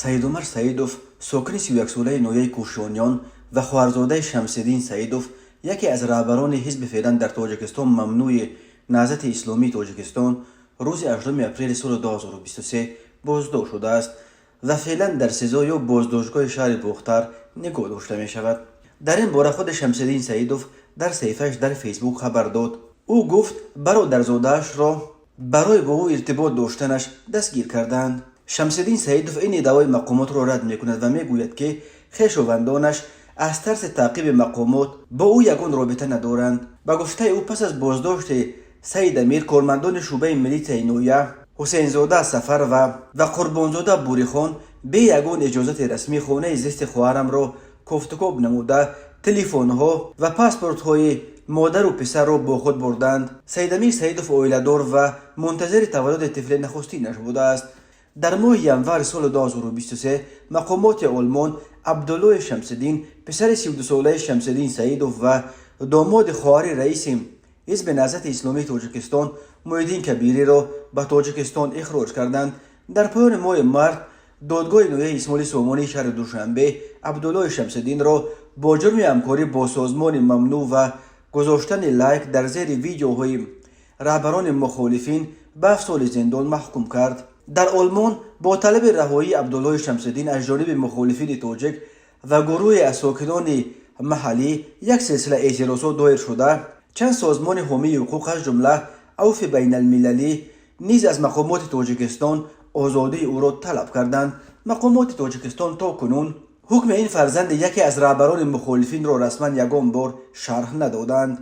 سید عمر سیدوف ساکن 31 ساله نویه کوشانیان و خواهرزاده شمس‌الدین سیدوف یکی از رهبران حزب فعلا در تاجیکستان ممنوع نهضت اسلامی تاجیکستان روز 8 اپریل سال 2023 بازداشت شده است و فعلا در سزای بازداشتگاه شهر بختر نگاه داشته می شود. در این باره خود شمس‌الدین سیدوف در صفحه‌اش در فیسبوک خبر داد. او گفت برادرزاده‌اش را برای با او ارتباط داشتنش دستگیر کردند. شمس‌الدین سیدوف این ادعای مقامات را رد میکند و میگوید که خویشاوندانش از ترس تعقیب مقامات با او یگان رابطه ندارند. به گفته او پس از بازداشت سید امیر، کارمندان شعبه ملیت نویه حسین زاده سفر و قربانزاده بوریخان به یگان اجازت رسمی خانه زیست خواهرم را کوفتکوب نموده تلفن‌ها و پاسپورت‌های مادر و پسر را با خود بردند. سید امیر سیدوف عائله‌دار و منتظر تولد طفل نخستینش بوده است. در ماه ینور سال 2023 مقامات آلمان عبدالله شمس‌الدین پسر 32 ساله شمس‌الدین سیدوف و داماد خواهر رئیس حزب نهضت اسلامی تاجیکستان محیدین کبیری را به تاجیکستان اخراج کردند. در پایان ماه مارس دادگاه نویه اسماعیل سامانی شهر دوشنبه عبدالله شمس‌الدین را با جرم همکاری با سازمان ممنوع و گذاشتن لایک در زیر ویدیوهای رهبران مخالفین به 7 سال زندان محکوم کرد. در آلمان با طلب رهایی عبدالله شمس‌الدین از جانب مخالفین تاجیک و گروه از ساکنان محلی یک سلسله اعتراضات دایر شده. چند سازمان حامی حقوق از جمله عفو بین المللی نیز از مقامات تاجیکستان آزادی او را طلب کردند. مقامات تاجیکستان تا کنون حکم این فرزند یکی از رهبران مخالفین را رسما یگان بار شرح ندادند.